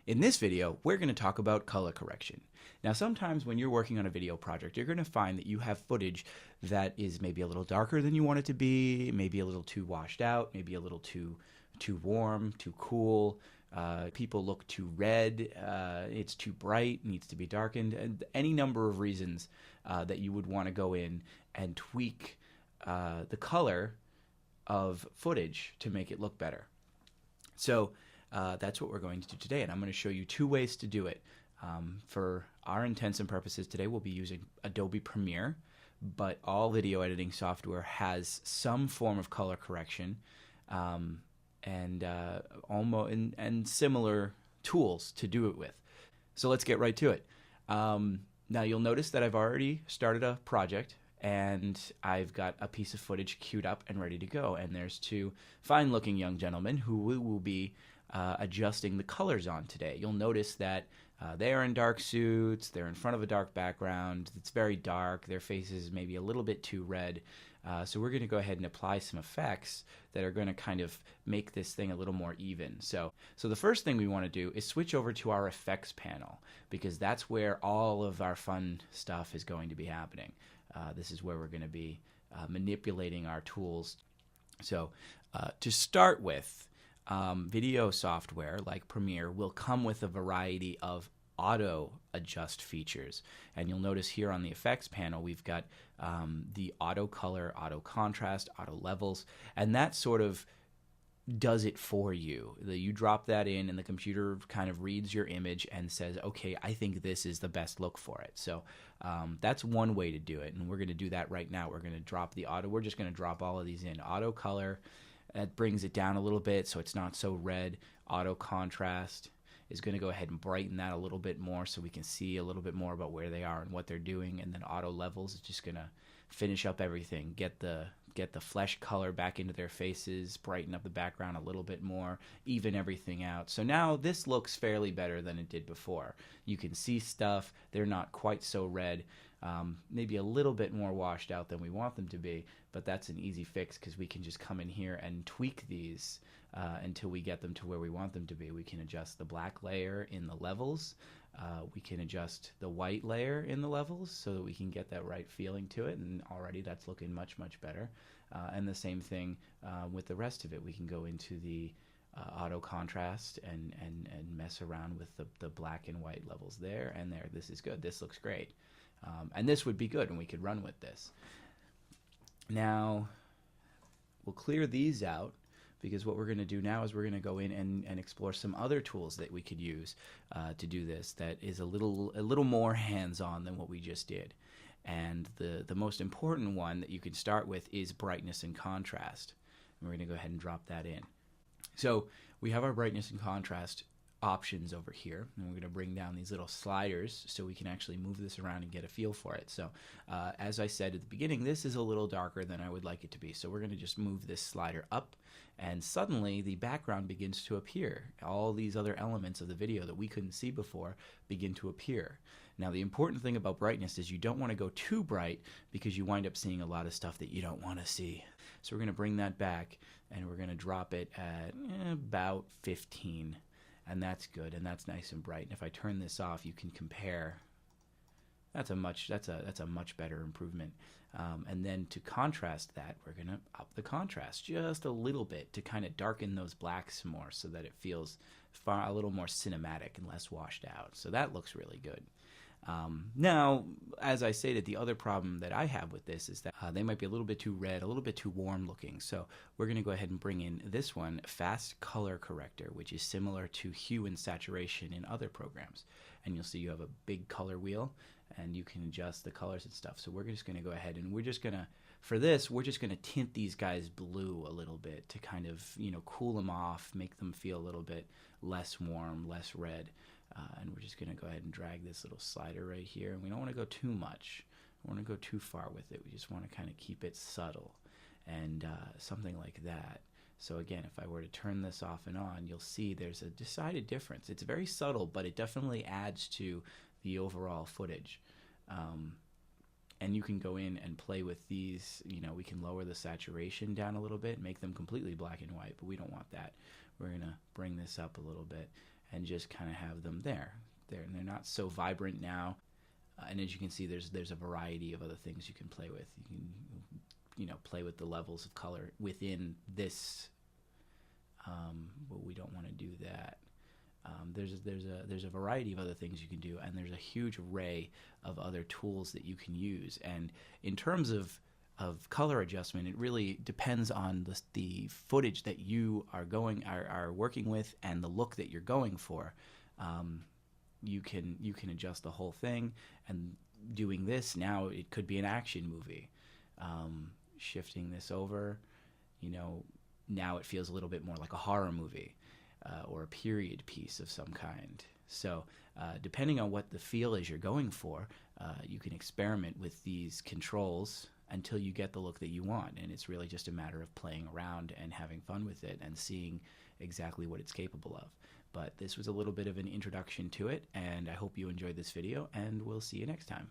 In this video, we're going to talk about color correction. Now, sometimes when you're working on a video project, you're going to find that you have footage that is maybe a little darker than you want it to be, maybe a little too washed out, maybe a little too warm, too cool. People look too red, it's too bright, needs to be darkened, and any number of reasons that you would want to go in and tweak the color of footage to make it look better. So that's what we're going to do today, and I'm going to show you two ways to do it. For our intents and purposes today, we'll be using Adobe Premiere, but all video editing software has some form of color correction and similar tools to do it with. So let's get right to it. Now you'll notice that I've already started a project and I've got a piece of footage queued up and ready to go, and there's two fine-looking young gentlemen who we will be adjusting the colors on today. You'll notice that they are in dark suits, they're in front of a dark background, it's very dark, their faces may be a little bit too red, so we're going to go ahead and apply some effects that are going to kind of make this thing a little more even. So the first thing we want to do is switch over to our effects panel, because that's where all of our fun stuff is going to be happening. This is where we're going to be manipulating our tools. So to start with, video software like Premiere will come with a variety of auto adjust features, and you'll notice here on the effects panel we've got the auto color, auto contrast, auto levels, and that sort of does it for you. You drop that in and the computer kind of reads your image and says, okay, I think this is the best look for it. So that's one way to do it, and we're going to do that right now. We're going to drop the auto. We're just going to drop all of these in. Auto color, that brings it down a little bit so it's not so red. Auto contrast is going to go ahead and brighten that a little bit more so we can see a little bit more about where they are and what they're doing. And then auto levels is just going to finish up everything, get the flesh color back into their faces, brighten up the background a little bit more, even everything out. So now this looks fairly better than it did before. You can see stuff, they're not quite so red, maybe a little bit more washed out than we want them to be, but that's an easy fix because we can just come in here and tweak these until we get them to where we want them to be. We can adjust the black layer in the levels. We can adjust the white layer in the levels so that we can get that right feeling to it, and already that's looking much, much better. And the same thing with the rest of it. We can go into the auto contrast and mess around with the black and white levels there and there. This is good. This looks great. And this would be good, and we could run with this. Now, we'll clear these out, because what we're going to do now is we're going to go in and explore some other tools that we could use to do this that is a little more hands-on than what we just did. And the most important one that you can start with is brightness and contrast. And we're going to go ahead and drop that in. So we have our brightness and contrast options over here, and we're going to bring down these little sliders so we can actually move this around and get a feel for it. So as I said at the beginning, this is a little darker than I would like it to be, so we're going to just move this slider up, and suddenly the background begins to appear. All these other elements of the video that we couldn't see before begin to appear. Now, the important thing about brightness is you don't want to go too bright, because you wind up seeing a lot of stuff that you don't want to see. So we're going to bring that back, and we're going to drop it at about 15. And that's good, and that's nice and bright. And if I turn this off, you can compare. That's a much better improvement. And then to contrast that, we're going to up the contrast just a little bit to kind of darken those blacks more, so that it feels a little more cinematic and less washed out. So that looks really good. Now, as I stated, the other problem that I have with this is that they might be a little bit too red, a little bit too warm looking. So we're going to go ahead and bring in this one, Fast Color Corrector, which is similar to hue and saturation in other programs. And you'll see you have a big color wheel, and you can adjust the colors and stuff. So we're just going to go ahead and we're just going to tint these guys blue a little bit to kind of, cool them off, make them feel a little bit less warm, less red. And we're just going to go ahead and drag this little slider right here. And we don't want to go too much. We don't want to go too far with it. We just want to kind of keep it subtle and something like that. So again, if I were to turn this off and on, you'll see there's a decided difference. It's very subtle, but it definitely adds to the overall footage. And you can go in and play with these. We can lower the saturation down a little bit, make them completely black and white, but we don't want that. We're going to bring this up a little bit, and just kind of have them there. They're not so vibrant now. And as you can see, there's a variety of other things you can play with. You can, play with the levels of color within this, but we don't want to do that. There's a variety of other things you can do, and there's a huge array of other tools that you can use. And in terms of color adjustment, it really depends on the footage that you are working with and the look that you're going for. You can adjust the whole thing. And doing this now, it could be an action movie. Shifting this over, now it feels a little bit more like a horror movie. Or a period piece of some kind. So depending on what the feel is you're going for, you can experiment with these controls until you get the look that you want. And it's really just a matter of playing around and having fun with it and seeing exactly what it's capable of. But this was a little bit of an introduction to it, and I hope you enjoyed this video, and we'll see you next time.